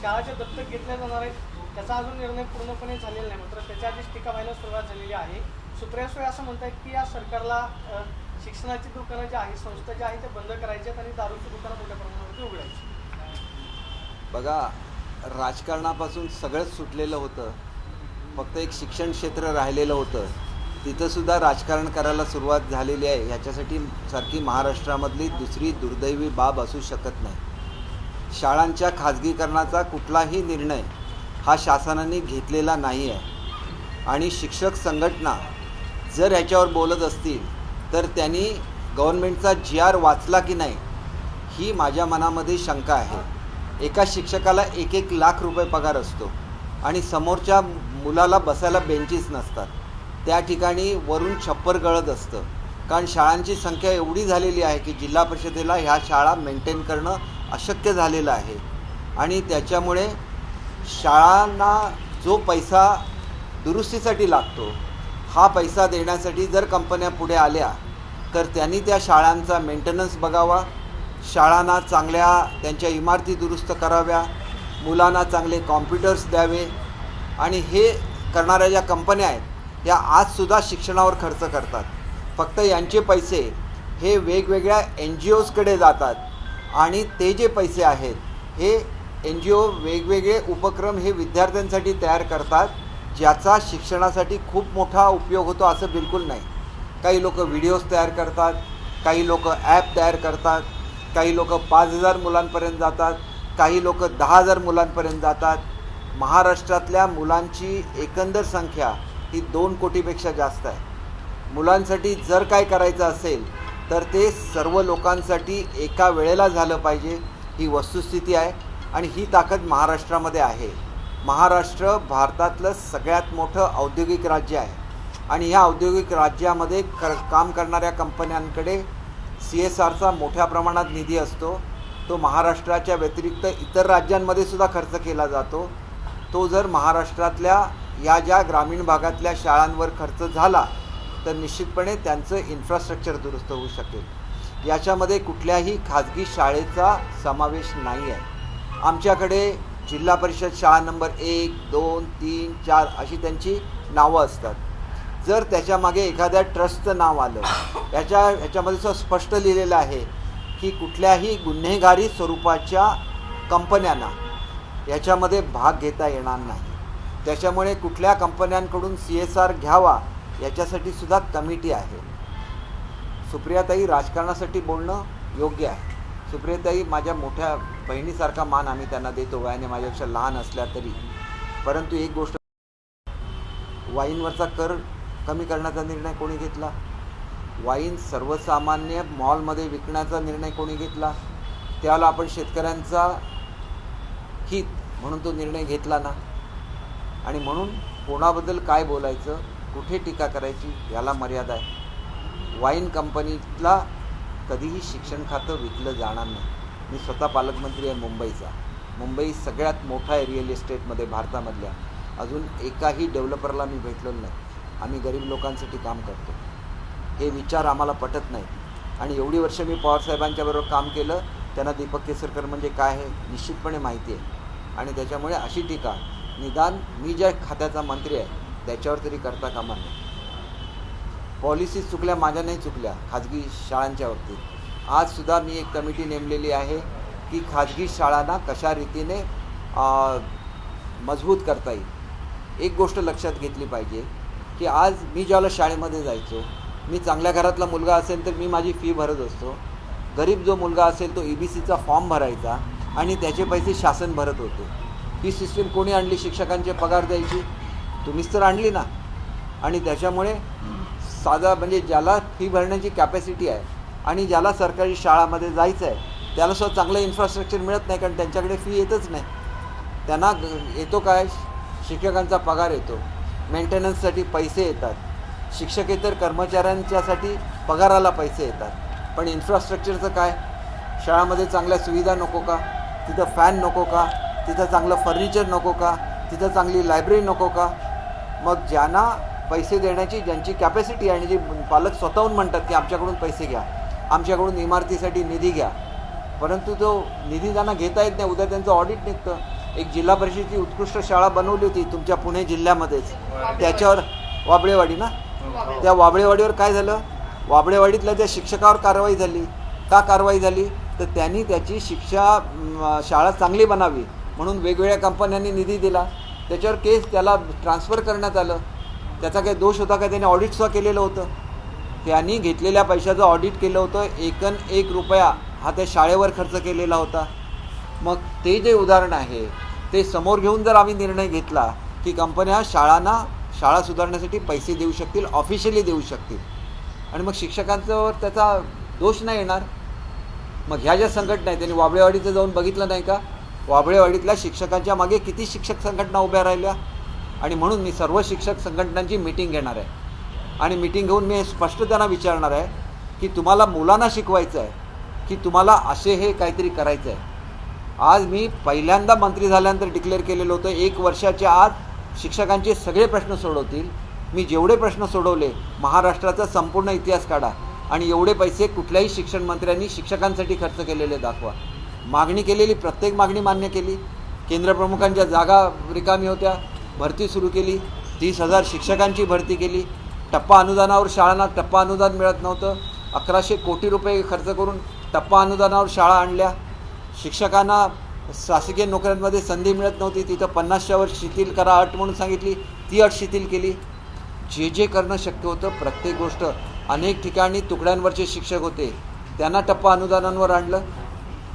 शाळाचे दत्तक घेतल्या जाणार आहेत त्याचा अजून निर्णय पूर्णपणे झालेला नाही, मात्र त्याच्या आधीच टीका व्हायला सुरुवात झालेली आहे. सुप्रिया असं म्हणतात की या सरकारला शिक्षणाची दुकानं जी आहे, संस्था ज्या आहेत ते बंद करायची आहेत आणि दारूची दुकानं मोठ्या प्रमाणावरती उघडायची. बघा, राजकारणापासून सगळंच सुटलेलं होतं, फक्त एक शिक्षण क्षेत्र राहिलेलं होतं. तिथंसुद्धा राजकारण करायला सुरुवात झालेली आहे. ह्याच्यासाठी सारखी महाराष्ट्रामधली दुसरी दुर्दैवी बाब असू शकत नाही. शाळांच्या खाजगीकरणाचा कुठलाही निर्णय हा शासनाने घेतलेला नाही आहे आणि शिक्षक संघटना जर ह्याच्यावर बोलत असतील तर त्यांनी गव्हर्नमेंटचा GR वाचला की नाही ही माझ्या मनामध्ये शंका आहे. एका शिक्षकाला 1-1 लाख रुपये पगार असतो आणि समोरच्या मुलाला बसायला बेंचीस नसतात. त्या ठिकाणी वरून छप्पर गळत असतं, कारण शाळांची संख्या एवढी झालेली आहे की जिल्हा परिषदेला ह्या शाळा मेंटेन करणं अशक्य झालेलं आहे. आणि त्याच्यामुळे शाळांना जो पैसा दुरुस्तीसाठी लागतो हा पैसा देण्यासाठी जर कंपन्या पुढे आल्या तर त्यांनी त्या शाळांचा मेंटेनन्स बघावा, शाळांना चांगल्या त्यांच्या इमारती दुरुस्त कराव्या, मुलांना चांगले कॉम्प्युटर्स द्यावे. आणि हे करणाऱ्या ज्या कंपन्या आहेत या आजसुद्धा शिक्षणावर खर्च करतात. फक्त यांचे पैसे हे वेगवेगळ्या NGOजकडे जातात आणि ते जे पैसे आहेत हे NGO वेगवेगळे उपक्रम हे विद्यार्थ्यांसाठी तयार करतात, ज्याचा शिक्षणासाठी खूप मोठा उपयोग होतो असं बिलकुल नाही. काही लोक व्हिडिओज तयार करतात, काही लोक ॲप तयार करतात, काही लोक 5,000 मुलांपर्यंत जातात, काही लोक 10,000 मुलांपर्यंत जातात. महाराष्ट्रातल्या मुलांची एकंदर संख्या ही 2 कोटीपेक्षा जास्त आहे. मुलांसाठी जर काय करायचं असेल तर ते सर्व लोकांसाठी एका वेळेला झालं पाहिजे, ही वस्तुस्थिती आहे आणि ही ताकद महाराष्ट्रामध्ये आहे. महाराष्ट्र भारतातलं सगळ्यात मोठं औद्योगिक राज्य आहे आणि ह्या औद्योगिक राज्यामध्ये काम करणाऱ्या कंपन्यांकडे CSRचा मोठ्या प्रमाणात निधी असतो. तो महाराष्ट्राच्या व्यतिरिक्त इतर राज्यांमध्ये सुद्धा खर्च केला जातो. तो जर महाराष्ट्रातल्या या ज्या ग्रामीण भागातल्या शाळांवर खर्च झाला तर निश्चितपणे त्यांचं इन्फ्रास्ट्रक्चर दुरुस्त होऊ शकेल. याच्यामध्ये कुठल्याही खाजगी शाळेचा समावेश नाही आहे. आमच्याकडे जिल्हा परिषद शाळा नंबर 1, 2, 3, 4 अशी त्यांची नावं असतात. जर त्याच्यामागे एखाद्या ट्रस्टचं नाव आलं, ह्याच्यामध्ये स्पष्ट लिहिलेलं आहे की कुठल्याही गुन्हेगारी स्वरूपाच्या कंपन्यांना याच्यामध्ये भाग घेता येणार नाही. त्याच्यामुळे कुठल्या कंपन्यांकडून CSR घ्यावा याच्यासाठी सुद्धा कमिटी आहे. सुप्रियाताई राजकारणासाठी बोलणं योग्य आहे. सुप्रियाताई माझ्या मोठ्या बहिणीसारखा मान आम्ही त्यांना देतो, वयाने माझ्यापेक्षा लहान असल्या तरी. परंतु एक गोष्ट, वाईनवरचा कर कमी करण्याचा निर्णय कोणी घेतला? वाईन सर्वसामान्य मॉलमध्ये विकण्याचा निर्णय कोणी घेतला? त्याला आपण शेतकऱ्यांचा हित म्हणून तो निर्णय घेतला ना. आणि म्हणून कोणाबद्दल काय बोलायचं, कुठे टीका करायची याला मर्यादा आहे. वाईन कंपनीला कधीही शिक्षण खातं विकलं जाणार नाही. मी स्वतः पालकमंत्री आहे मुंबईचा. मुंबई सगळ्यात मोठा आहे रिअल इस्टेटमध्ये भारतामधल्या. अजून एकाही डेव्हलपरला मी भेटलेलो नाही. आम्ही गरीब लोकांसाठी काम करतो. हे विचार आम्हाला पटत नाही. आणि एवढी वर्ष मी पवारसाहेबांच्याबरोबर काम केलं, त्यांना दीपक केसरकर म्हणजे काय हे निश्चितपणे माहिती आहे. आणि त्याच्यामुळे अशी टीका निदान मी ज्या खात्याचा मंत्री आहे त्याच्यावर तरी करता कामा नये. पॉलिसीज चुकल्या, माझ्या नाही चुकल्या खाजगी शाळांच्या बाबतीत. आजसुद्धा मी एक कमिटी नेमलेली आहे की खाजगी शाळांना कशा रीतीने मजबूत करता येईल. एक गोष्ट लक्षात घेतली पाहिजे की आज मी ज्याला शाळेमध्ये जायचो, मी चांगल्या घरातला मुलगा असेल तर मी माझी फी भरत असतो. गरीब जो मुलगा असेल तो EBCचा फॉर्म भरायचा आणि त्याचे पैसे शासन भरत होते. ही सिस्टीम कोणी आणली? शिक्षकांचे पगार द्यायची तुम्हीच तर आणली ना. आणि त्याच्यामुळे साधा म्हणजे ज्याला फी भरण्याची कॅपॅसिटी आहे आणि ज्याला सरकारी शाळामध्ये जायचं आहे त्याला सुद्धा चांगलं इन्फ्रास्ट्रक्चर मिळत नाही, कारण त्यांच्याकडे फी येतच नाही. त्यांना येतो काय? शिक्षकांचा पगार येतो, मेंटेनन्ससाठी पैसे येतात, शिक्षकेतर कर्मचाऱ्यांच्यासाठी पगाराला पैसे येतात, पण इन्फ्रास्ट्रक्चरचं काय? शाळामध्ये चांगल्या सुविधा नको का? तिथं फॅन नको का? तिथं चांगलं फर्निचर नको का? तिथं चांगली लायब्ररी नको का? मग ज्यांना पैसे देण्याची ज्यांची कॅपॅसिटी आहे आणि जे पालक स्वतःहून म्हणतात की आमच्याकडून पैसे घ्या, आमच्याकडून इमारतीसाठी निधी घ्या, परंतु तो निधी त्यांना घेता येत नाही. उद्या त्यांचं ऑडिट निघतं. एक जिल्हा परिषदेची उत्कृष्ट शाळा बनवली होती तुमच्या पुणे जिल्ह्यामध्येच, त्याच्यावर वाबळेवाडी ना, त्या वाबळेवाडीवर काय झालं, वाबळेवाडीतल्या त्या शिक्षकावर कारवाई झाली. का कारवाई झाली तर त्यांनी त्याची शाळा चांगली बनावी म्हणून वेगवेगळ्या कंपन्यांनी निधी दिला, त्याच्यावर केस, त्याला ट्रान्सफर करण्यात आलं. त्याचा काही दोष होता का, त्याने ऑडिटसुद्धा केलेलं होतं. त्यांनी घेतलेल्या पैशाचं ऑडिट केलं होतं, एकन एक रुपया हा त्या शाळेवर खर्च केलेला होता. मग ते जे उदाहरण आहे ते समोर घेऊन जर आम्ही निर्णय घेतला की कंपन्या शाळा सुधारण्यासाठी पैसे देऊ शकतील, ऑफिशियली देऊ शकतील, आणि मग शिक्षकांच्यावर त्याचा दोष नाही येणार. मग ह्या ज्या संघटना आहेत त्यांनी वाबळेवाडीचं जाऊन बघितलं नाही का, वाबळेवाडीतल्या शिक्षकांच्या मागे किती शिक्षक संघटना उभ्या राहिल्या. आणि म्हणून मी सर्व शिक्षक संघटनांची मीटिंग घेणार आहे आणि मीटिंग घेऊन मी स्पष्ट त्यांना विचारणार आहे की तुम्हाला मुलांना शिकवायचं आहे की तुम्हाला असे हे काहीतरी करायचं आहे. आज मी पहिल्यांदा मंत्री झाल्यानंतर डिक्लेअर केलेलं होतं 1 वर्षाच्या आत शिक्षकांचे सगळे प्रश्न सोडवतील. मी जेवढे प्रश्न सोडवले, महाराष्ट्राचा संपूर्ण इतिहास काढा आणि एवढे पैसे कुठल्याही शिक्षण मंत्र्यांनी शिक्षकांसाठी खर्च केलेले दाखवा. मागणी केलेली प्रत्येक मागणी मान्य केली. केंद्रप्रमुखांच्या जागा रिकामी होत्या, भरती सुरू केली. 30,000 शिक्षकांची भरती केली. टप्पा अनुदानावर शाळांना टप्पा अनुदान मिळत नव्हतं, 1100 कोटी रुपये खर्च करून टप्पा अनुदानावर शाळा आणल्या. शिक्षकांना शासकीय नोकऱ्यांमध्ये संधी मिळत नव्हती, तिथं 50च्या वर शिथिल करा अट म्हणून सांगितली, ती अट शिथिल केली. जे करणं शक्य होतं प्रत्येक गोष्ट. अनेक ठिकाणी तुकड्यांवरचे शिक्षक होते, त्यांना टप्पा अनुदानांवर आणलं.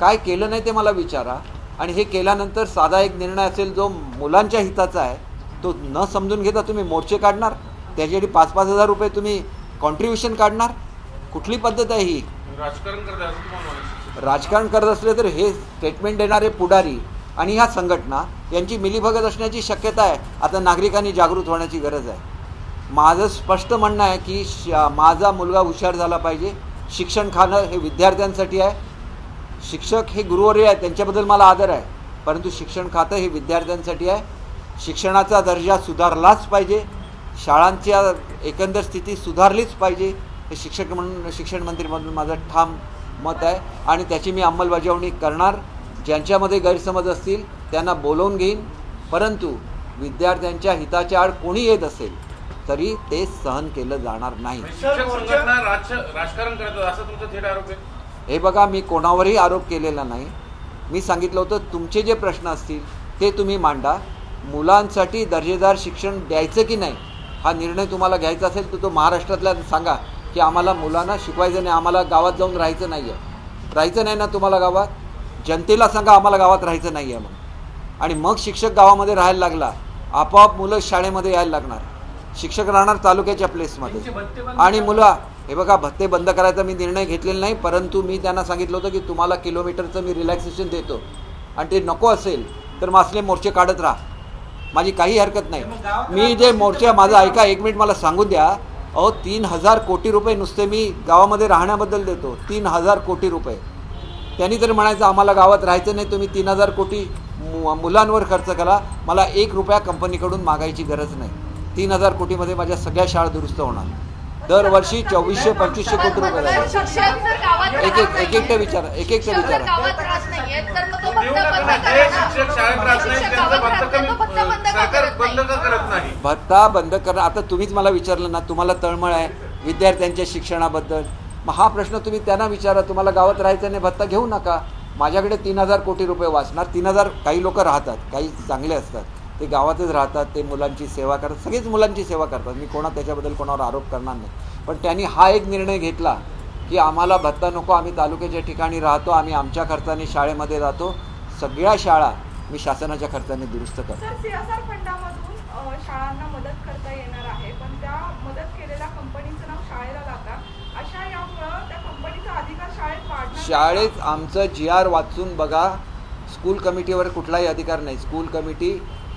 काय केलं नाही ते मला विचारा. आणि हे केल्यानंतर साधा एक निर्णय असेल जो मुलांच्या हिताचा आहे तो न समजून घेता तुम्ही मोर्चे काढणार, त्याच्यासाठी 5-5 हजार रुपये तुम्ही कॉन्ट्रीब्युशन काढणार. कुठली पद्धत आहे ही? राजकारण करत असले तर हे स्टेटमेंट देणारे पुढारी आणि ह्या संघटना यांची मिलीभगत असण्याची शक्यता आहे. आता नागरिकांनी जागृत होण्याची गरज आहे. माझं स्पष्ट म्हणणं आहे की माझा मुलगा हुशार झाला पाहिजे. शिक्षण खाणं हे विद्यार्थ्यांसाठी आहे. शिक्षक हे गुरुवर्य आहे, त्यांच्याबद्दल मला आदर आहे, परंतु शिक्षण खातं हे विद्यार्थ्यांसाठी आहे. शिक्षणाचा दर्जा सुधारलाच पाहिजे, शाळांच्या एकंदर स्थिती सुधारलीच पाहिजे, हे शिक्षण मंत्री म्हणून माझं ठाम मत आहे आणि त्याची मी अंमलबजावणी करणार. ज्यांच्यामध्ये गैरसमज असतील त्यांना बोलवून घेईन, परंतु विद्यार्थ्यांच्या हिताच्या आड कोणी येत असेल तरी ते सहन केलं जाणार नाही. राजकारण करतात असं तुमचा थेट आरोप आहे? हे बघा, मी कोणावरही आरोप केलेला नाही. मी सांगितलं होतं तुमचे जे प्रश्न असतील ते तुम्ही मांडा. मुलांसाठी दर्जेदार शिक्षण द्यायचं की नाही हा निर्णय तुम्हाला घ्यायचा असेल तर तो महाराष्ट्रातल्या सांगा की आम्हाला मुलांना शिकवायचं नाही, आम्हाला गावात जाऊन राहायचं नाही आहे. राहायचं नाही ना तुम्हाला गावात? जनतेला सांगा आम्हाला गावात राहायचं नाही आहे मग. आणि मग शिक्षक गावामध्ये राहायला लागला, आपोआप मुलं शाळेमध्ये यायला लागणार. शिक्षक राहणार तालुक्याच्या प्लेसमध्ये आणि मुलं. हे बघा, भत्ते बंद करायचा मी निर्णय घेतलेला नाही, परंतु मी त्यांना सांगितलं होतं की तुम्हाला किलोमीटरचं मी रिलॅक्सेशन देतो आणि ते नको असेल तर मग असले मोर्चे काढत राहा, माझी काही हरकत नाही. मी जे मोर्चे, माझं ऐका, 1 मिनिट मला सांगू द्या. 3,000 कोटी रुपये नुसते मी गावामध्ये राहण्याबद्दल देतो, 3,000 कोटी रुपये. त्यांनी तर म्हणायचं आम्हाला गावात राहायचं नाही, तुम्ही 3,000 कोटी मुलांवर खर्च करा, मला 1 रुपया कंपनीकडून मागायची गरज नाही. 3,000 कोटीमध्ये माझ्या सगळ्या शाळा दुरुस्त होणार. दरवर्षी 2400-2500 कोटी रुपये लागले. एक विचारा. भत्ता बंद करणं, आता तुम्हीच मला विचारलं ना, तुम्हाला तळमळ आहे विद्यार्थ्यांच्या शिक्षणाबद्दल, मग हा प्रश्न तुम्ही त्यांना विचारा. तुम्हाला गावात राहायचं नाही, भत्ता घेऊ नका. माझ्याकडे 3,000 कोटी रुपये वाचणार. 3,000 काही लोक राहतात, काही चांगले असतात, ते गावातच राहतात, ते मुलांची सेवा करतात, सगळीच मुलांची सेवा करतात. मी त्याच्याबद्दल कोणावर आरोप करणार नाही. पण त्यांनी हा एक निर्णय घेतला की आम्हाला भत्ता नको, आम्ही तालुक्याच्या ठिकाणी राहतो, आम्ही आमच्या खर्चाने शाळेमध्ये राहतो. सगळ्या शाळा मी शासनाच्या खर्चाने दुरुस्त करतो. CSR फंडामधून शाळांना मदत करता येणार आहे, पण त्या मदत केलेल्या कंपनीचं नाव शाळेला लागतं. अशा यामुळं त्या कंपनीचा अधिकार शाळेत वाढणार. शाळेत आमचं GR वाचून बघा. स्कूल कमिटीवर कुठलाही अधिकार नाही. स्कूल कमिटी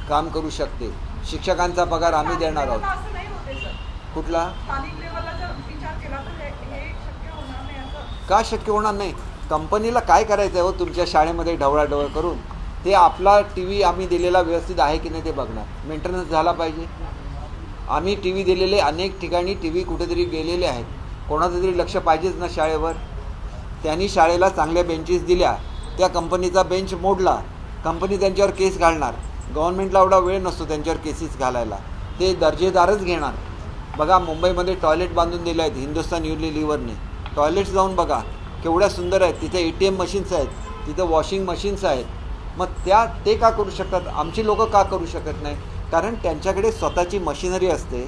काम करू शकते. शिक्षकांचा पगार आम्ही देणार आहोत. असं नाही होते सर. कुठला? स्थानिक लेवलला जर विचार केला तर हे शक्य होणार नाही. असं का शक्य होणार नाही? कंपनीला काय करायचं आहे हो तुमच्या शाळेमध्ये ढवळाढवळ करून? ते आपला TV आम्ही दिलेला व्यवस्थित आहे की नाही ते बघणार. मेंटेनन्स झाला पाहिजे. आम्ही TV दिलेले, अनेक ठिकाणी TV कुठेतरी गेलेले आहेत, कोणाचं तरी लक्ष पाहिजेच ना शाळेवर. त्यांनी शाळेला चांगल्या बेंचेस दिल्या, त्या कंपनीचा बेंच मोडला, कंपनी त्यांच्यावर केस घालणार. गव्हर्नमेंटला एवढा वेळ नसतो त्यांच्यावर केसेस घालायला, ते दर्जेदारच घेणार. बघा मुंबईमध्ये टॉयलेट बांधून दिले आहेत हिंदुस्तान युनिलिव्हरने. टॉयलेट्स जाऊन बघा केवढ्या सुंदर आहेत, तिथे ATM मशीन्स आहेत, तिथं वॉशिंग मशीन्स आहेत. मग ते का करू शकतात, आमची लोकं का करू शकत नाही? कारण त्यांच्याकडे स्वतःची मशिनरी असते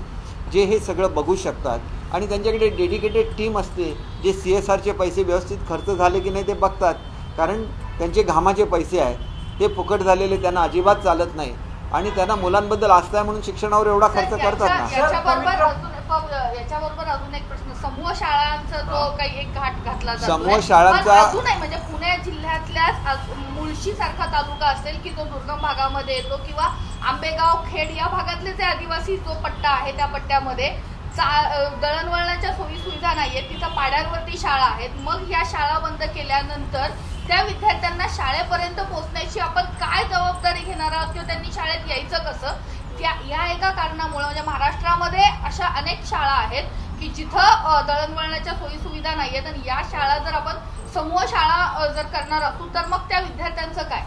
जे हे सगळं बघू शकतात, आणि त्यांच्याकडे डेडिकेटेड टीम असते जे CSRचे पैसे व्यवस्थित खर्च झाले की नाही ते बघतात. कारण त्यांचे घामाचे पैसे आहेत, ते फुकट झालेले त्यांना अजिबात चालत नाही, आणि त्यांना मुलांबद्दल आस्था आहे म्हणून शिक्षणावर एवढा खर्च करतात ना. याच्याबरोबर अजून एक प्रश्न, समूह शाळांचा जो काही एक घाट घातला जातो, समूह शाळांचा अजूनही म्हणजे पुणे जिल्ह्यातल्या मुळशी सारखा तालुका असेल की जो दुर्गम भागामध्ये येतो, किंवा आंबेगाव खेड या भागातले जे आदिवासी जो पट्टा आहे त्या पट्ट्यामध्ये दळणवळणाच्या सोयी सुविधा नाहीये, तिथं पाड्यांवरती शाळा आहेत. मग या शाळा बंद केल्यानंतर त्या विद्यार्थ्यांना शाळेपर्यंत पोहोचण्याची आपण काय जबाबदारी घेणार आहोत, किंवा त्यांनी शाळेत यायचं कसं? या एका कारणामुळे म्हणजे महाराष्ट्रामध्ये अशा अनेक शाळा आहेत की जिथं दळणवळणाच्या सोयी सुविधा नाहीयेत, आणि या शाळा जर आपण समूह शाळा जर करणार असू तर मग त्या विद्यार्थ्यांचं काय?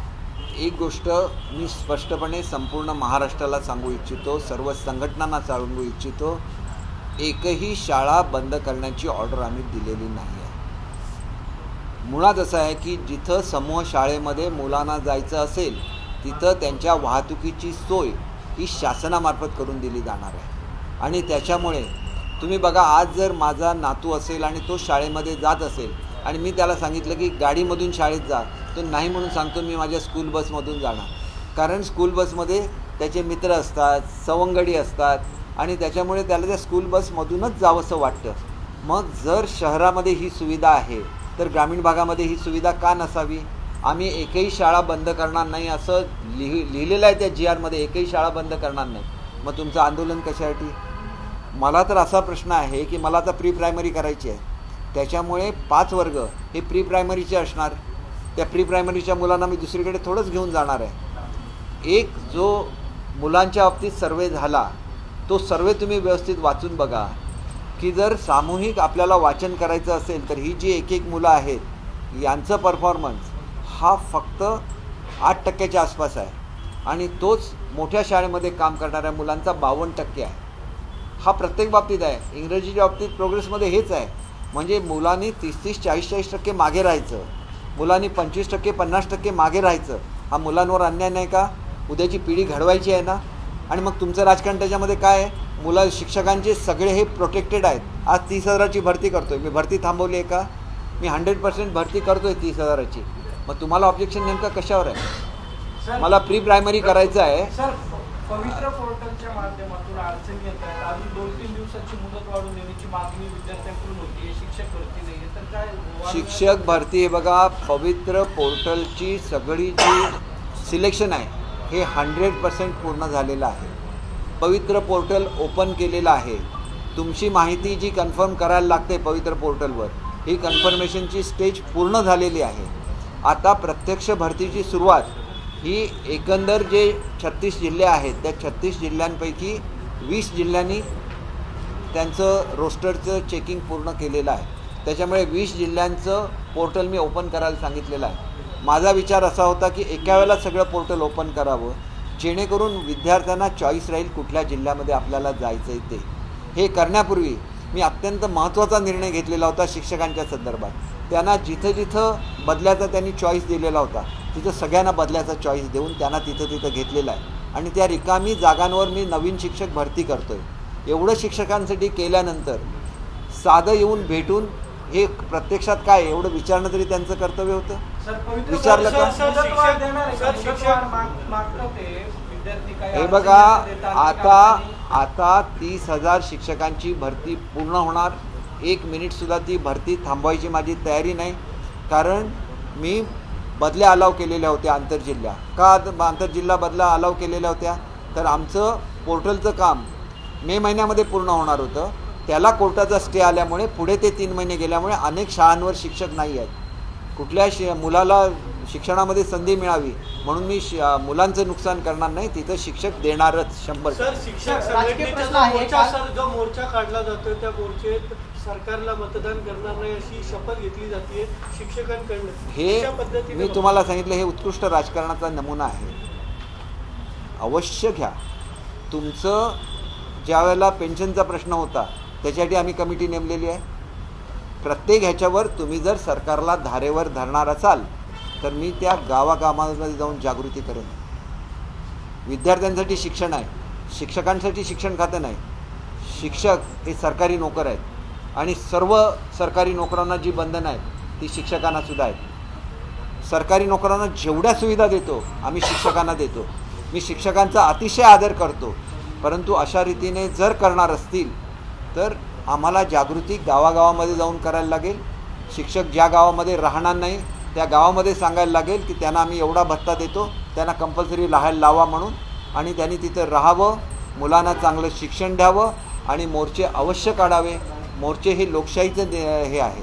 एक गोष्ट मी स्पष्टपणे संपूर्ण महाराष्ट्राला सांगू इच्छितो, सर्व संघटनांना सांगू इच्छितो, एकही शाळा बंद करण्याची ऑर्डर आम्ही दिलेली नाही आहे. मुळात असं आहे की जिथं समूह शाळेमध्ये मुलांना जायचं असेल तिथं त्यांच्या वाहतुकीची सोय ही शासनामार्फत करून दिली जाणार आहे. आणि त्याच्यामुळे तुम्ही बघा, आज जर माझा नातू असेल आणि तो शाळेमध्ये जात असेल आणि मी त्याला सांगितलं की गाडीमधून शाळेत जा, तो नाही म्हणून सांगतो मी माझ्या स्कूल बसमधून जाणार. कारण स्कूल बसमध्ये त्याचे मित्र असतात, सवंगडी असतात, आणि त्याच्यामुळे त्याला त्या स्कूल बसमधूनच जावंसं वाटतं. मग जर शहरामध्ये ही सुविधा आहे तर ग्रामीण भागामध्ये ही सुविधा का नसावी? आम्ही एकही शाळा बंद करणार नाही असं लिहिलेलं आहे त्या GRमध्ये, एकही शाळा बंद करणार नाही. मग तुमचं आंदोलन कशासाठी? मला तर असा प्रश्न आहे की मला आता प्री प्रायमरी करायची आहे, त्याच्यामुळे 5 वर्ग हे प्री प्रायमरीचे असणार. त्या प्री प्रायमरीच्या मुलांना मी दुसरीकडे थोडंच घेऊन जाणार आहे. एक जो मुलांच्या बाबतीत सर्वे झाला तो सर्वे तुम्ही व्यवस्थित वाचून बघा की जर सामूहिक आपल्याला वाचन करायचं असेल तर ही जी एक मुलं आहेत यांचं परफॉर्मन्स हा फक्त 8% आसपास आहे, आणि तोच मोठ्या शाळेमध्ये काम करणाऱ्या मुलांचा 52% आहे. हा प्रत्येक बाबतीत आहे. इंग्रजीच्या बाबतीत प्रोग्रेसमध्ये हेच आहे. म्हणजे मुलांनी 30-30, 40-40% मागे राहायचं, मुलांनी 25%, 50% मागे राहायचं. हा मुलांवर अन्याय नाही का? उद्याची पिढी घडवायची आहे ना. आणि मग तुमचं राजकारण त्याच्यामध्ये काय आहे? मुलं शिक्षकांचे सगळे हे प्रोटेक्टेड आहेत. आज 30,000ची भरती करतो आहे, मी भरती थांबवली आहे का? मी 100% भरती करतो आहे 30,000ची. मग तुम्हाला ऑब्जेक्शन नेमकं कशावर आहे? मला प्री प्रायमरी करायचं आहे. सर, पवित्र पोर्टलच्या माध्यमातून अडचणी येत आहेत. अजून 2-3 दिवसाची मुदत वाढवून देण्याची मागणी विद्यार्थ्यांकडून होती. शिक्षक भरती नाही आहे तर काय? शिक्षक भरती हे बघा, पवित्र पोर्टलची सगळी जी सिलेक्शन आहे हे 100% पूर्ण झालेलं आहे. पवित्र पोर्टल ओपन केलेलं आहे. तुमची माहिती जी कन्फर्म करायला लागते पवित्र पोर्टलवर, ही कन्फर्मेशनची स्टेज पूर्ण झालेली आहे. आता प्रत्यक्ष भरतीची सुरुवात ही एकंदर जे 36 जिल्हे आहेत त्या 36 जिल्ह्यांपैकी 20 जिल्ह्यांनी त्यांचं रोस्टरचं चेकिंग पूर्ण केलेलं आहे. त्याच्यामुळे 20 जिल्ह्यांचं पोर्टल मी ओपन करायला सांगितलेलं आहे. माझा विचार असा होता की एका वेळेला सगळं पोर्टल ओपन करावं, जेणेकरून विद्यार्थ्यांना चॉईस राहील कुठल्या जिल्ह्यामध्ये आपल्याला जायचं आहे ते. हे करण्यापूर्वी मी अत्यंत महत्त्वाचा निर्णय घेतलेला होता शिक्षकांच्या संदर्भात. त्यांना जिथं जिथं बदल्याचा त्यांनी चॉईस दिलेला होता तिथं सगळ्यांना बदल्याचा चॉईस देऊन त्यांना तिथं घेतलेला आहे. आणि त्या रिकामी जागांवर मी नवीन शिक्षक भरती करतो आहे. एवढं शिक्षकांसाठी केल्यानंतर साधं येऊन भेटून हे प्रत्यक्षात काय एवढं विचारणं तरी त्यांचं कर्तव्य होतं. विचारलं का? हे बघा, आता 30,000 शिक्षकांची भरती पूर्ण होणार. 1 मिनिटसुद्धा ती भरती थांबवायची माझी तयारी नाही. कारण मी बदल्या अलाव केलेल्या होत्या आंतरजिल्हा. का आंतरजिल्हा बदल्या अलाव केलेल्या होत्या? तर आमचं पोर्टलचं काम मे महिन्यामध्ये पूर्ण होणार होतं. त्याला कोर्टाचा स्टे आल्यामुळे पुढे ते 3 महिने गेल्यामुळे अनेक शाळांवर शिक्षक नाही आहेत. कुठल्या मुलाला शिक्षणामध्ये संधी मिळावी म्हणून मी मुलांचं नुकसान करणार नाही, तिथं शिक्षक देणारच 100%. सर, शिक्षक संघटनेचा जो मोर्चा काढला जातोय त्या मोर्चेत सरकारला मतदान करणार नाही अशी शपथ घेतली जाते शिक्षकांकडनं, हे अशा पद्धतीने मी तुम्हाला सांगितलं, हे उत्कृष्ट राजकारणाचा नमुना आहे. अवश्य घ्या. तुमचं ज्या वेळेला पेन्शनचा प्रश्न होता त्याच्यासाठी आम्ही कमिटी नेमलेली आहे. प्रत्येक ह्याच्यावर तुम्ही जर सरकारला धारेवर धरणार असाल तर मी त्या गावागावामध्ये जाऊन जागृती करेन. विद्यार्थ्यांसाठी शिक्षण आहे, शिक्षकांसाठी शिक्षण खातं नाही. शिक्षक हे सरकारी नोकर आहेत आणि सर्व सरकारी नोकरांना जी बंधनं आहेत ती शिक्षकांना सुद्धा आहेत. सरकारी नोकरांना जेवढ्या सुविधा देतो आम्ही शिक्षकांना देतो. मी शिक्षकांचा अतिशय आदर करतो, परंतु अशा रीतीने जर करणार असतील तर आम्हाला जागृती गावागावामध्ये जाऊन करायला लागेल. शिक्षक ज्या गावामध्ये राहणार नाही त्या गावामध्ये सांगायला लागेल की त्यांना आम्ही एवढा भत्ता देतो, त्यांना कंपल्सरी राहायला लावा म्हणून, आणि त्यांनी तिथं राहावं, मुलांना चांगलं शिक्षण द्यावं आणि मोर्चे अवश्य काढावे. मोर्चे हे लोकशाहीचं हे आहे,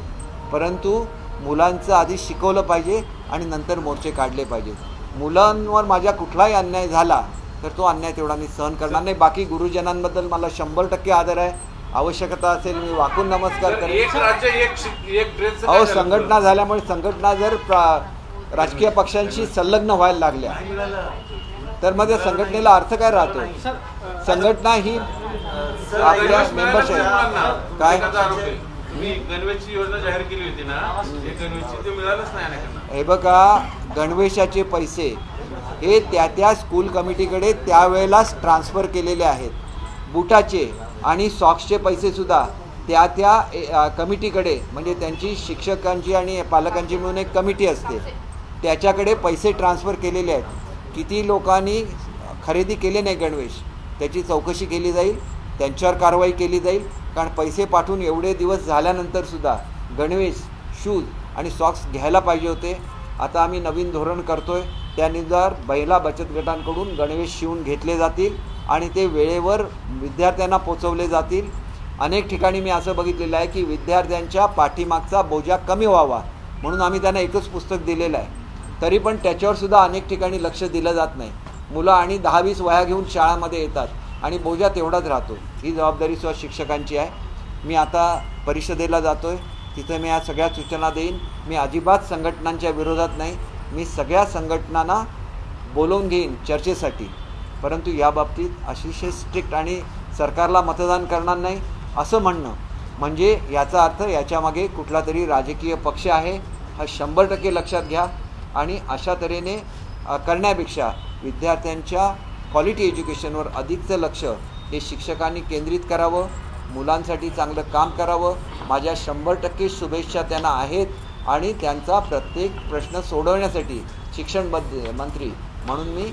परंतु मुलांचं आधी शिकवलं पाहिजे आणि नंतर मोर्चे काढले पाहिजेत. मुलांवर माझ्या कुठलाही अन्याय झाला तर तो अन्याय तेवढा मी सहन करणार नाही. बाकी गुरुजनांबद्दल मला 100% आदर आहे. आवश्यकता असेल मी वाकून नमस्कार करेन. एक राज्य एक ड्रेस. अहो, संघटना झाल्यामुळे संघटना जर राजकीय पक्षांशी संलग्न व्हायला लागल्या तर मग त्या संघटनेला अर्थ काय राहतो? संघटना ही आपल्या मेंबरशिप काय मी गणवेशची योजना जाहीर केली होती ना, हे गणवेशची ते मिळालंच नाही अनेकांना. हे बघा, गणवेशाचे पैसे हे त्या स्कूल कमिटीकडे त्यावेळेलाच ट्रान्सफर केलेले आहेत. बुटाचे आणि सॉक्सचे पैसेसुद्धा त्या कमिटीकडे, म्हणजे त्यांची शिक्षकांची आणि पालकांची मिळून एक कमिटी असते, त्याच्याकडे पैसे ट्रान्सफर केलेले आहेत. किती लोकांनी खरेदी केले नाही गणवेश त्याची चौकशी केली जाईल, त्यांच्यावर कारवाई केली जाईल. कारण पैसे पाठवून एवढे दिवस झाल्यानंतरसुद्धा गणवेश, शूज आणि सॉक्स घ्यायला पाहिजे होते. आता आम्ही नवीन धोरण करतो आहे, त्यानुसार महिला बचत गटांकडून गणवेश शिवून घेतले जातील आणि ते वेळेवर विद्यार्थ्यांना पोचवले जातील. अनेक ठिकाणी मी असं बघितलेलं आहे की विद्यार्थ्यांच्या पाठीमागचा बोजा कमी व्हावा म्हणून आम्ही त्यांना एकच पुस्तक दिलेलं आहे, तरी पण त्याच्यावरसुद्धा अनेक ठिकाणी लक्ष दिलं जात नाही. मुलं आणि 10-20 वह्या घेऊन शाळामध्ये येतात आणि बोजा तेवढाच राहतो. ही जबाबदारी सुद्धा शिक्षकांची आहे. मी आता परिषदेला जातो आहे, तिथं मी या सगळ्या सूचना देईन. मी अजिबात संघटनांच्या विरोधात नाही, मी सगळ्या संघटनांना बोलवून घेईन चर्चेसाठी, परंतु याबाबतीत अतिशय स्ट्रिक्ट आणि सरकारला मतदान करणार नाही असं म्हणणं म्हणजे याचा अर्थ याच्यामागे कुठला तरी राजकीय पक्ष आहे, हा 100% लक्षात घ्या. आणि अशा तऱ्हेने करण्यापेक्षा विद्यार्थ्यांच्या क्वालिटी एज्युकेशनवर अधिकचं लक्ष हे शिक्षकांनी केंद्रित करावं, मुलांसाठी चांगलं काम करावं. माझ्या 100% शुभेच्छा त्यांना आहेत आणि त्यांचा प्रत्येक प्रश्न सोडवण्यासाठी शिक्षण मंत्री म्हणून मी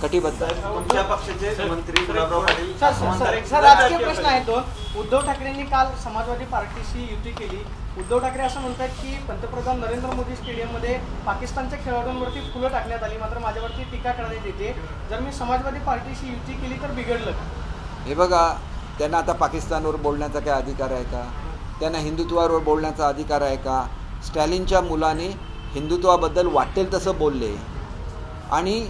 कटिबद्ध आहे. तुमच्या पक्षाचे मंत्री गुलाबराव पाटील सर राजकीय प्रश्न आहेत दोन. उद्धव ठाकरेंनी काल समाजवादी पार्टीशी युती केली. उद्धव ठाकरे असं म्हणतात की पंतप्रधान नरेंद्र मोदी स्टेडियममध्ये पाकिस्तानच्या खेळाडूंवरती फुलं टाकण्यात आली, मात्र माझ्यावरती टीका करण्यात येते. जर मी समाजवादी पार्टीशी युती केली तर बिघडलं. हे बघा, त्यांना आता पाकिस्तानवर बोलण्याचा काय अधिकार आहे का? त्यांना हिंदुत्वावर बोलण्याचा अधिकार आहे का? स्टॅलिनच्या मुलाने हिंदुत्वाबद्दल वाटेल तसं बोलले आणि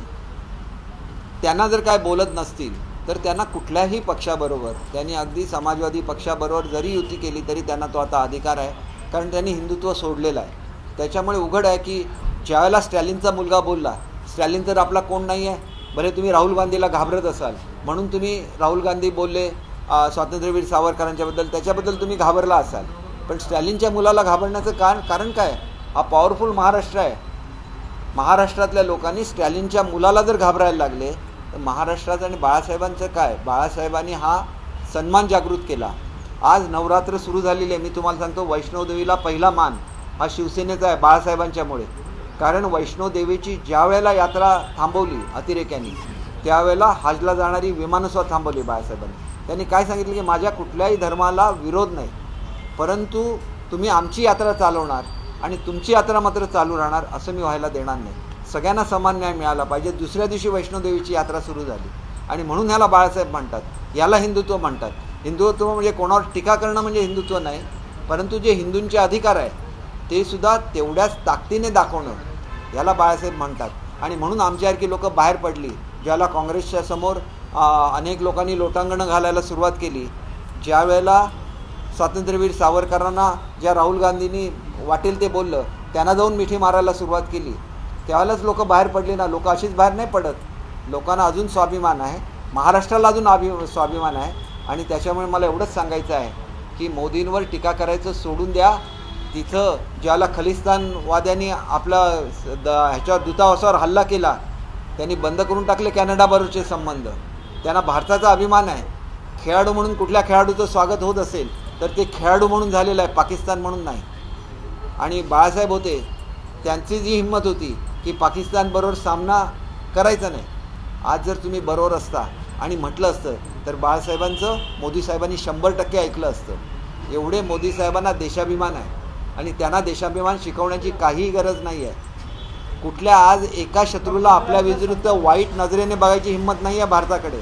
त्यांना जर काय बोलत नसतील तर त्यांना कुठल्याही पक्षाबरोबर, त्यांनी अगदी समाजवादी पक्षाबरोबर जरी युती केली तरी त्यांना तो आता अधिकार आहे, कारण त्यांनी हिंदुत्व सोडलेलं आहे. त्याच्यामुळे उघड आहे की ज्यावेळेला स्टॅलिनचा मुलगा बोलला, स्टॅलिन तर आपला कोण नाही आहे. बरे तुम्ही राहुल गांधीला घाबरत असाल म्हणून तुम्ही राहुल गांधी बोलले स्वातंत्र्यवीर सावरकरांच्याबद्दल, त्याच्याबद्दल तुम्ही घाबरला असाल, पण स्टॅलिनच्या मुलाला घाबरण्याचं कारण काय? हा पॉवरफुल महाराष्ट्र आहे. महाराष्ट्रातल्या लोकांनी स्टॅलिनच्या मुलाला जर घाबरायला लागले तर महाराष्ट्राचं आणि बाळासाहेबांचं काय? बाळासाहेबांनी हा सन्मान जागृत केला. आज नवरात्र सुरू झालेली आहे. मी तुम्हाला सांगतो, वैष्णोदेवीला पहिला मान हा शिवसेनेचा आहे बाळासाहेबांच्यामुळे. कारण वैष्णोदेवीची ज्या वेळेला यात्रा थांबवली अतिरेक्यांनी, त्यावेळेला हजला जाणारी विमानंसुद्धा थांबवली बाळासाहेबांनी. त्यांनी काय सांगितलं की माझ्या कुठल्याही धर्माला विरोध नाही, परंतु तुम्ही आमची यात्रा चालवणार आणि तुमची यात्रा मात्र चालू राहणार, असं मी व्हायला देणार नाही. सगळ्यांना समान न्याय मिळाला पाहिजे. दुसऱ्या दिवशी वैष्णोदेवीची यात्रा सुरू झाली आणि म्हणून ह्याला बाळासाहेब म्हणतात, याला हिंदुत्व म्हणतात. हिंदुत्व म्हणजे कोणावर टीका करणं म्हणजे हिंदुत्व नाही, परंतु जे हिंदूंचे अधिकार आहे ते सुद्धा तेवढ्याच ताकदीने दाखवणं याला बाळासाहेब म्हणतात. आणि म्हणून आमच्यासारखी लोक बाहेर पडली, ज्याला काँग्रेसच्या समोर अनेक लोकांनी लोटांगणं घालायला सुरुवात केली. ज्या वेळेला स्वातंत्र्यवीर सावरकरांना ज्या राहुल गांधींनी वाटेल ते बोललं त्यांना जाऊन मिठी मारायला सुरुवात केली, त्यावेळेलाच लोक बाहेर पडली ना. लोक अशीच बाहेर नाही पडत. लोकांना अजून स्वाभिमान आहे, महाराष्ट्राला अजून स्वाभिमान आहे. आणि त्याच्यामुळे मला एवढंच सांगायचं आहे की मोदींवर टीका करायचं सोडून द्या. तिथं ज्याला खलिस्तानवाद्यांनी आपला ह्याच्यावर दूतावासावर हल्ला केला, त्यांनी बंद करून टाकले कॅनडाबरोबरचे संबंध. त्यांना भारताचा अभिमान आहे. खेळाडू म्हणून कुठल्या खेळाडूचं स्वागत होत असेल तर ते खेळाडू म्हणून झालेलं आहे, पाकिस्तान म्हणून नाही. आणि बाळासाहेब होते, त्यांची जी हिंमत होती की पाकिस्तानबरोबर सामना करायचा नाही. आज जर तुम्ही बरोबर असता आणि म्हटलं असतं तर बाळासाहेबांचं मोदी साहेबांनी 100% ऐकलं असतं. एवढे मोदी साहेबांना देशाभिमान आहे आणि त्यांना देशाभिमान शिकवण्याची काहीही गरज नाही आहे. कुठल्या आज एका शत्रूला आपल्या विरुद्ध वाईट नजरेने बघायची हिंमत नाही आहे भारताकडे.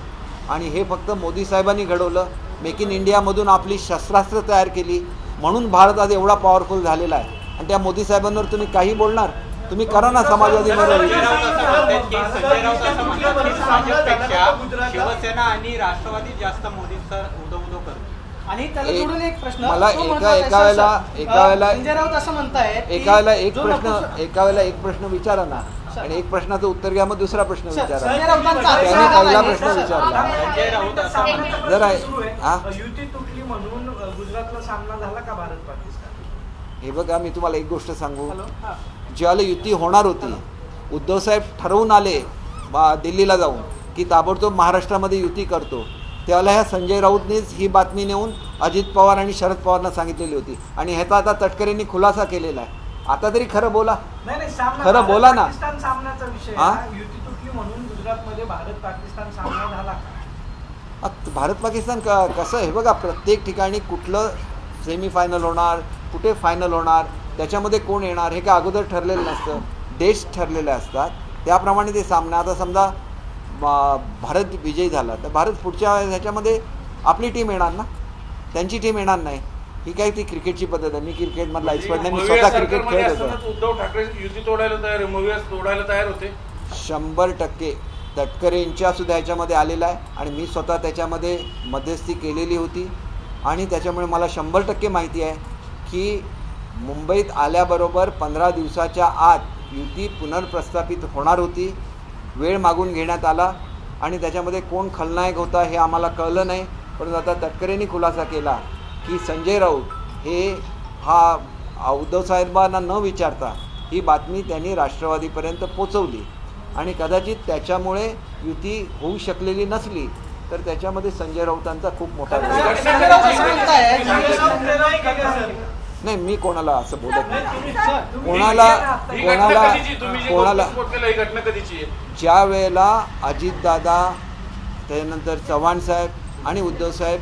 आणि हे फक्त मोदी साहेबांनी घडवलं. मेक इन इंडियामधून आपली शस्त्रास्त्र तयार केली म्हणून भारत आज एवढा पॉवरफुल झालेला आहे. आणि त्या मोदी साहेबांवर तुम्ही काही बोलणार, तुम्ही करा ना समाजवादी बरोबर. शिवसेना आणि राष्ट्रवादी जास्त मोदींचा उदो करतो. आणि त्याला जोडून एक प्रश्न मला तो एका महत्त्वाचा आहे, वेळेला संजय राऊत असं म्हणतायत की एका वेळेला एक जो प्रश्न विचारा ना आणि एक प्रश्नाचं उत्तर घ्या, मग दुसरा प्रश्न विचारा. संजय राऊतांचा त्यांनी आक्षेप पहिला आहे. प्रश्न विचारला. संजय राऊत असं जरा हा युती तुटली म्हणून गुजरातला सामना झाला का भारत पाकिस्तान? हे बघा, मी तुम्हाला एक गोष्ट सांगू. हॅलो, हा. ज्यावेळेला युती होणार होती, उद्धव साहेब ठरवून आले दिल्लीला जाऊन की ताबडतोब महाराष्ट्रामध्ये युती करतो, त्यावेळेला ह्या संजय राऊतनेच ही बातमी नेऊन अजित पवार आणि शरद पवारांना सांगितलेली होती. आणि ह्याचा आता तटकरेंनी खुलासा केलेला आहे. आता तरी खरं बोला, खरं बोला ना. पाकिस्तान सामन्याचा विषय हा? आहे. युती तुटली म्हणून गुजरातमध्ये भारत पाकिस्तान सामना झाला का? भारत पाकिस्तान कसं आहे बघा, प्रत्येक ठिकाणी कुठलं सेमीफायनल होणार, कुठे फायनल होणार, त्याच्यामध्ये कोण येणार हे काय अगोदर ठरलेलं नसतं. देश ठरलेले असतात, त्याप्रमाणे ते सामना. आता समजा भारत विजयी झाला तर भारत पुढच्या ह्याच्यामध्ये आपली टीम येणार ना, त्यांची टीम येणार नाही. ही काय ती क्रिकेटची पद्धत आहे. मी क्रिकेटमधला एक्सपर्ट नाही, मी स्वतः क्रिकेट खेळत होतो. उद्धव ठाकरे युती तोडायला तयार, मविया तोडायला तयार होते. 100% तटकरेंच्या सुद्धा ह्याच्यामध्ये आलेला आहे आणि मी स्वतः त्याच्यामध्ये मध्यस्थी केलेली होती. आणि त्याच्यामुळे मला 100% माहिती आहे की मुंबईत आल्याबरोबर 15 दिवसाच्या आत युती पुनर्प्रस्थापित होणार होती. वेळ मागून घेण्यात आला आणि त्याच्यामध्ये कोण खलनायक होता हे आम्हाला कळलं नाही. परंतु आता तटकरेंनी खुलासा केला की संजय राऊत हे उद्धव साहेबांना न विचारता ही बातमी त्यांनी राष्ट्रवादीपर्यंत पोचवली. आणि कदाचित त्याच्यामुळे युती होऊ शकलेली नसली तर त्याच्यामध्ये संजय राऊतांचा खूप मोठा संजय राऊत असं म्हणतायत नाही, मी कोणाला असं बोलत नाही. ही घटना कोणाला कधीची? तुम्ही जे कोणाला स्फोट केला, ही घटना कधीची आहे? ज्या वेळेला अजितदादा, त्यानंतर चव्हाण साहेब आणि उद्धव साहेब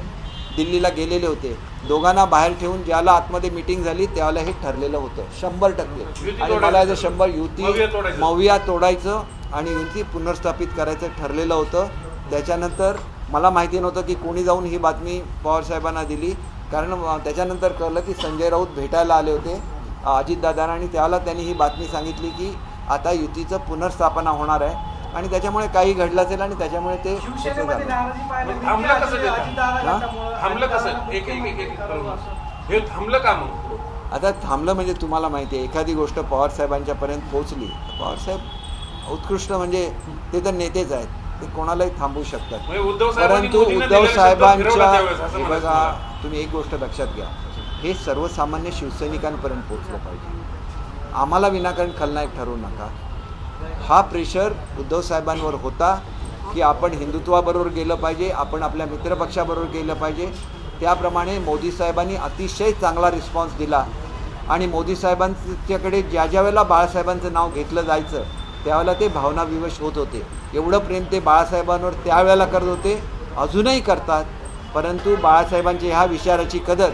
दिल्लीला गेलेले होते, दोघांना बाहेर ठेवून ज्याला आतमध्ये मिटिंग झाली त्यावेळेला हे ठरलेलं होतं 100%. आणि मला जर 100 युती मविया तोडायचं आणि युती पुनर्स्थापित करायचं ठरलेलं होतं. त्याच्यानंतर मला माहिती नव्हतं की कोणी जाऊन ही बातमी पवारसाहेबांना दिली, कारण त्याच्यानंतर कळलं की संजय राऊत भेटायला आले होते अजितदादांना आणि त्यावेळेला त्यांनी ही बातमी सांगितली की आता युतीचं पुनर्स्थापना होणार आहे. आणि त्याच्यामुळे काही घडलं असेल आणि त्याच्यामुळे ते शिवसेनेमध्ये नाराजी पाहायला मिळते. थांबलं कसं ते? अजितदादा गटामुळं- थांबलं कसं? एक करून हे थांबलं का मग? आता थांबलं म्हणजे तुम्हाला माहिती आहे, एखादी गोष्ट पवारसाहेबांच्यापर्यंत पोहोचली, पवारसाहेब उत्कृष्ट म्हणजे ते तर नेतेच आहेत, ते कोणालाही थांबवू शकतात. म्हणजे उद्धव साहेबांनी परंतु मोदींना उद्धव दिलेला शब्द फिरवला साहेबांच्या त्यावेळेस, असं हे म्हणायचं बघा, मला. तुम्ही एक गोष्ट लक्षात घ्या, हे सर्वसामान्य शिवसैनिकांपर्यंत पोहोचलं पाहिजे. आम्हाला विनाकारण खलनायक ठरवू नका. हा प्रेशर उद्धव साहेबांवर होता की आपण हिंदुत्वाबरोबर गेलं पाहिजे, आपण आपल्या मित्रपक्षाबरोबर गेलं पाहिजे. त्याप्रमाणे मोदी साहेबांनी अतिशय चांगला रिस्पॉन्स दिला. आणि मोदी साहेबांच्याकडे ज्या ज्या वेळेला बाळासाहेबांचं नाव घेतलं जायचं त्यावेळेला ते भावनाविवश होत होते. एवढं प्रेम ते बाळासाहेबांवर त्यावेळेला करत होते, अजूनही करतात. परंतु बाळासाहेबांच्या ह्या विचाराची कदर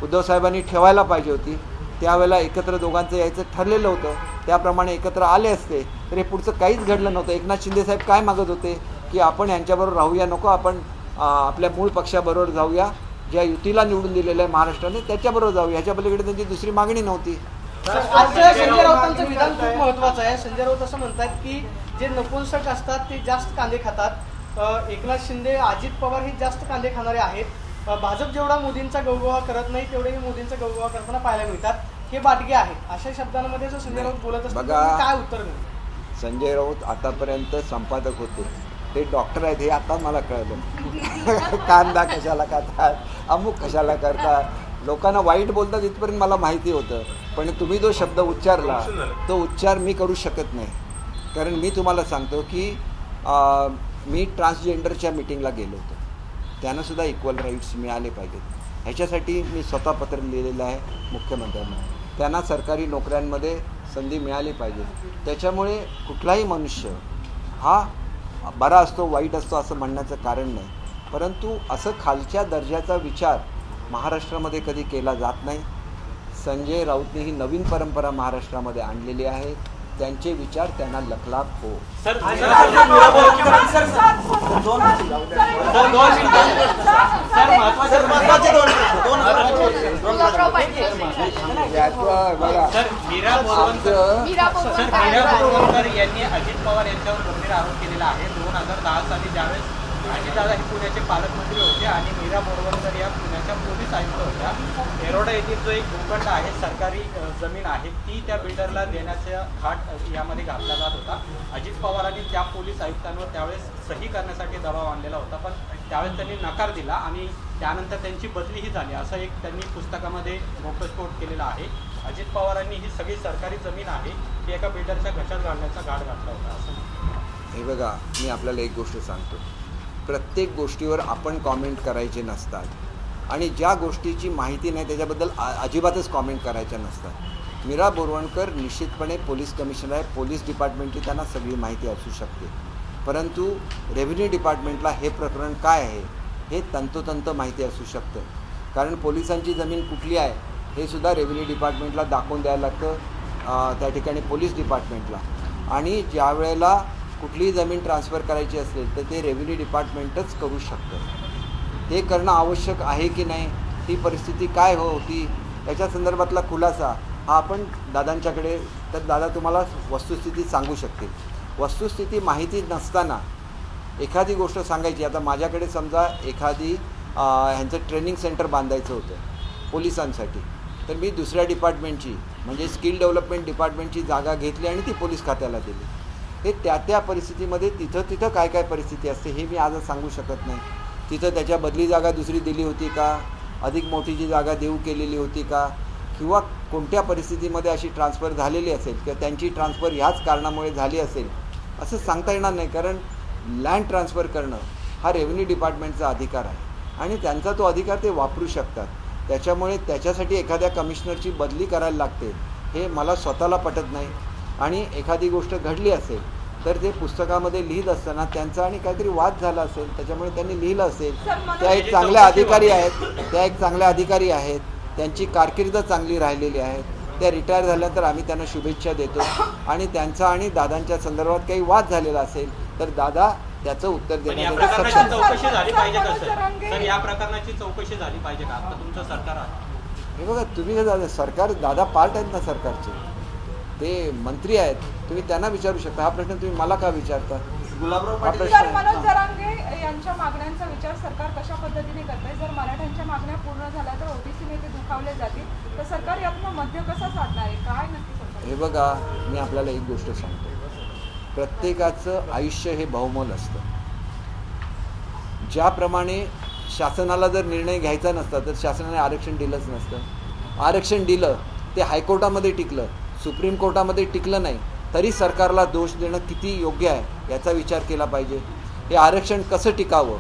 उद्धव साहेबांनी ठेवायला पाहिजे होती. त्यावेळेला एकत्र दोघांचं यायचं ठरलेलं होतं, त्याप्रमाणे एकत्र आले असते तर हे पुढचं काहीच घडलं नव्हतं. एकनाथ शिंदेसाहेब काय मागत होते की आपण यांच्याबरोबर राहूया, नको आपण आपल्या मूळ पक्षाबरोबर जाऊया, ज्या युतीला निवडून दिलेलं आहे महाराष्ट्राने त्याच्याबरोबर जाऊया. ह्याच्या पलीकडे त्यांची दुसरी मागणी नव्हती. आजचं संजय राऊतांचं विधान खूप महत्त्वाचं आहे. संजय राऊत असं म्हणतात की जे नपुंसक असतात ते जास्त कांदे खातात. एकनाथ शिंदे, अजित पवार हे जास्त कांदे खाणारे आहेत. भाजप जेवढा मोदींचा गवगवा करत नाही तेवढेही मोदींचा गवगवा करताना पाहायला मिळतात, हे बाटगे आहेत. अशा शब्दांमध्ये जर संजय राऊत बोलत असतात बघा, तर काय उत्तर मिळेल? संजय राऊत आतापर्यंत संपादक होते, ते डॉक्टर आहेत हे आता मला कळलं. कांदा कशाला खातात, अमुक कशाला करतात, लोकांना वाईट बोलतात इथपर्यंत मला माहिती होतं. पण तुम्ही जो शब्द उच्चारला तो उच्चार मी करू शकत नाही. कारण मी तुम्हाला सांगतो की मी ट्रान्सजेंडरच्या मिटिंगला गेलो होतो, त्यांनासुद्धा इक्वल राईट्स मिळाले पाहिजेत. ह्याच्यासाठी मी स्वतः पत्र लिहिलेलं आहे मुख्यमंत्र्यांना. त्यांना सरकारी नोकऱ्यांमध्ये संधी मिळाली पाहिजे. त्याच्यामुळे कुठलाही मनुष्य हा बरा असतो वाईट असतो असं म्हणण्याचं कारण नाही. परंतु असं खालच्या दर्जाचा विचार महाराष्ट्रामध्ये कधी केला जात नाही. संजय राऊतने ही नवीन परंपरा महाराष्ट्रामध्ये आणलेली आहे. त्यांचे विचार त्यांना लखलाप हो. मीरा बोरवणकर यांनी अजित पवार यांच्यावर गंभीर आरोप केलेला आहे. 2010 साली ज्यावेळेस अजितदादा हे पुण्याचे पालकमंत्री होते आणि मीरा बोरवणकर या पुण्याच्या पोलीस आयुक्त होत्या. येरोडा येथील जो एक भूखंड आहे, सरकारी जमीन आहे, ती त्या बिल्डरला देण्याचा घाट यामध्ये घातला जात होता. अजित पवारांनी त्या पोलीस आयुक्तांवर त्यावेळेस सही करण्यासाठी दबाव आणलेला होता, पण त्यावेळेस त्यांनी नकार दिला आणि त्यानंतर त्यांची बदलीही झाली, असं एक त्यांनी पुस्तकामध्ये घटस्फोट केलेला आहे. अजित पवारांनी ही सगळी सरकारी जमीन आहे ती एका बिल्डरच्या घशात घालण्याचा घाट घातला होता असं. हे बघा, मी आपल्याला एक गोष्ट सांगतो, प्रत्येक गोष्टीवर आपण कॉमेंट करायचे नसतात आणि ज्या गोष्टीची माहिती नाही त्याच्याबद्दल अजिबातच कॉमेंट करायच्या नसतात. मीरा बोरवणकर निश्चितपणे पोलीस कमिशनर आहे, पोलीस डिपार्टमेंटची त्यांना सगळी माहिती असू शकते. परंतु रेव्हेन्यू डिपार्टमेंटला हे प्रकरण काय आहे हे तंतोतंत माहिती असू शकतं. कारण पोलिसांची जमीन कुठली आहे हे सुद्धा रेव्हेन्यू डिपार्टमेंटला दाखवून द्यायला लागतं, त्या ठिकाणी पोलीस डिपार्टमेंटला. आणि ज्या वेळेला कुठलीही जमीन ट्रान्सफर करायची असेल तर ते रेव्हेन्यू डिपार्टमेंटच करू शकतं. ते करणं आवश्यक आहे की नाही, ती परिस्थिती काय होती याच्या संदर्भातला खुलासा हा आपण दादांच्याकडे, तर दादा तुम्हाला वस्तुस्थिती सांगू शकतील. वस्तुस्थिती माहिती नसताना एखादी गोष्ट सांगायची. आता माझ्याकडे समजा एखादी ह्यांचं ट्रेनिंग सेंटर बांधायचं होतं पोलिसांसाठी, तर मी दुसऱ्या डिपार्टमेंटची म्हणजे स्किल डेव्हलपमेंट डिपार्टमेंटची जागा घेतली आणि ती पोलीस खात्याला दिली. हे त्या परिस्थितीमध्ये तिथं काय काय परिस्थिती असते हे मी आज सांगू शकत नाही. तिथं त्याच्या बदली जागा दुसरी दिली होती का, अधिक मोठीची जागा देऊ केलेली होती का, किंवा कोणत्या परिस्थितीमध्ये अशी ट्रान्सफर झालेली असेल किंवा त्यांची ट्रान्सफर ह्याच कारणामुळे झाली असेल असं सांगता येणार नाही. कारण लँड ट्रान्सफर करणं हा रेव्हेन्यू डिपार्टमेंटचा अधिकार आहे आणि त्यांचा तो अधिकार ते वापरू शकतात. त्याच्यामुळे त्याच्यासाठी एखाद्या कमिशनरची बदली करायला लागते हे मला स्वतःला पटत नाही. आणि एखादी गोष्ट घडली असेल तर ते पुस्तकामध्ये लिहित असताना त्यांचा आणि काहीतरी वाद झाला असेल त्याच्यामुळे त्यांनी लिहिलं असेल. त्या एक चांगल्या अधिकारी आहेत, त्यांची कारकीर्द चांगली राहिलेली आहे. त्या रिटायर झाल्यानंतर आम्ही त्यांना शुभेच्छा देतो आणि त्यांचा आणि दादांच्या संदर्भात काही वाद झालेला असेल तर दादा त्याचं उत्तर देण्यासाठी सक्षम. चौकशी झाली पाहिजे का सर? या प्रकरणाची चौकशी झाली पाहिजे का? आता तुमचं सरकार आहे. हे बघा, तुम्ही सरकार, दादा पार्ट आहेत ना सरकारचे, ते मंत्री आहेत, तुम्ही त्यांना विचारू शकता. हा प्रश्न तुम्ही मला का विचारता? गुलाबराव हा पाटील प्रश्न मनोज जरांगे यांच्या मागण्यांचा विचार सरकार कशा पद्धतीने करतंय? जर मराठ्यांच्या मागण्या पूर्ण झाल्या तर ओबीसी नेते दुखावले जातील, तर सरकार यातनं मध्य कसा साधणार आहे? काय नक्की सरकार? हे बघा, मी आपल्याला एक गोष्ट सांगतो, प्रत्येकाचं आयुष्य हे बहुमोल असतं. ज्याप्रमाणे शासनाला जर निर्णय घ्यायचा नसता तर शासनाने आरक्षण दिलंच नसतं. आरक्षण दिलं ते हायकोर्टामध्ये टिकलं, सुप्रीम कोर्टामध्ये टिकलं नाही, तरी सरकारला दोष देणं किती योग्य आहे याचा विचार केला पाहिजे. हे आरक्षण कसं टिकावं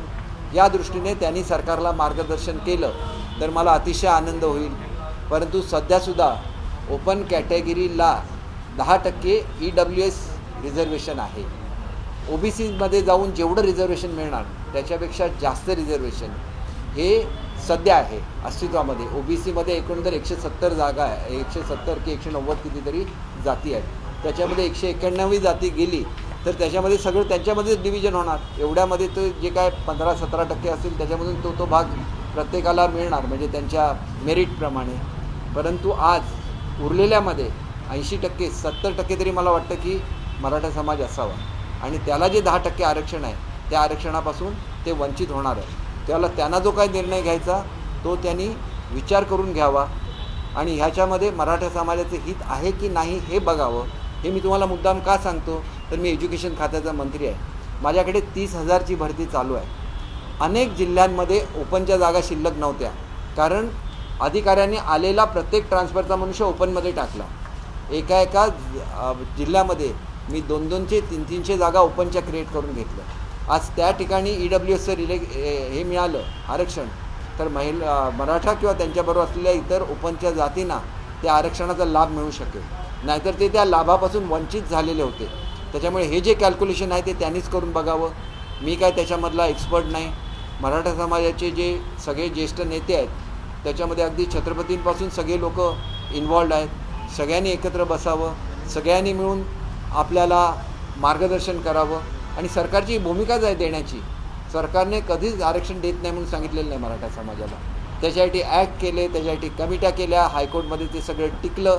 या दृष्टीने त्यांनी सरकारला मार्गदर्शन केलं तर मला अतिशय आनंद होईल. परंतु सध्यासुद्धा ओपन कॅटेगरीला 10% EWS रिझर्वेशन आहे. OBCमध्ये जाऊन जेवढं रिझर्वेशन मिळणार त्याच्यापेक्षा जास्त रिझर्वेशन हे सध्या आहे अस्तित्वामध्ये. OBCमध्ये एकंदर 170 जागा आहे, 170 की 190 कितीतरी जाती आहेत. त्याच्यामध्ये 191 जाती गेली तर त्याच्यामध्ये सगळं त्यांच्यामध्येच डिव्हिजन होणार. एवढ्यामध्ये तो जे काय 15-17% असेल त्याच्यामधून तो भाग प्रत्येकाला मिळणार म्हणजे त्यांच्या मेरिटप्रमाणे. परंतु आज उरलेल्यामध्ये 80%, 70% तरी मला वाटतं की मराठा समाज असावा आणि त्याला जे 10% आरक्षण आहे त्या आरक्षणापासून ते वंचित होणार आहे. त्याला त्यांना जो काही निर्णय घ्यायचा तो त्यांनी विचार करून घ्यावा आणि ह्याच्यामध्ये मराठा समाजाचे हित आहे की नाही हे बघावं. हे मी तुम्हाला मुद्दाम का सांगतो तर मी एज्युकेशन खात्याचा मंत्री आहे. माझ्याकडे 30,000ची भरती चालू आहे. अनेक जिल्ह्यांमध्ये ओपनच्या जागा शिल्लक नव्हत्या कारण अधिकाऱ्यांनी आलेला प्रत्येक ट्रान्सफरचा मनुष्य ओपनमध्ये टाकला. एका जिल्ह्यामध्ये मी 200-200, 300 जागा ओपनच्या क्रिएट करून घेतल्या. आज त्या ठिकाणी EWSचं हे मिळालं आरक्षण तर मराठा किंवा त्यांच्याबरोबर असलेल्या इतर ओपनच्या जातींना त्या आरक्षणाचा लाभ मिळू शकेल. नाहीतर ते त्या लाभापासून वंचित झालेले होते. त्याच्यामुळे हे जे कॅल्क्युलेशन आहे ते त्यांनीच करून बघावं. मी काय त्याच्यामधला एक्सपर्ट नाही. मराठा समाजाचे जे सगळे ज्येष्ठ नेते आहेत त्याच्यामध्ये अगदी छत्रपतींपासून सगळे लोक इन्वॉल्ड आहेत. सगळ्यांनी एकत्र बसावं, सगळ्यांनी मिळून आपल्याला मार्गदर्शन करावं आणि सरकारची भूमिकाच आहे देण्याची. सरकारने कधीच आरक्षण देत नाही म्हणून सांगितलेलं नाही मराठा समाजाला. त्याच्यासाठी ॲक्ट केले, त्याच्यासाठी कमिट्या केल्या, हायकोर्टमध्ये ते सगळं टिकलं.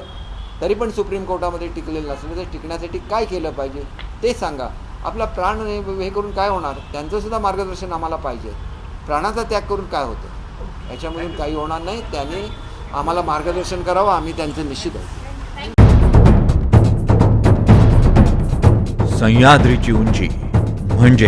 तरी पण सुप्रीम कोर्टामध्ये टिकलेलं नसलं तर टिकण्यासाठी काय केलं पाहिजे ते सांगा. आपला प्राण हे करून काय होणार? त्यांचंसुद्धा मार्गदर्शन आम्हाला पाहिजे. प्राणाचा त्याग करून काय होतं? याच्यामधून काही होणार नाही. त्यांनी आम्हाला मार्गदर्शन करावं, आम्ही त्यांचं निश्चित आहे. सह्याद्रीची उंची म्हणजे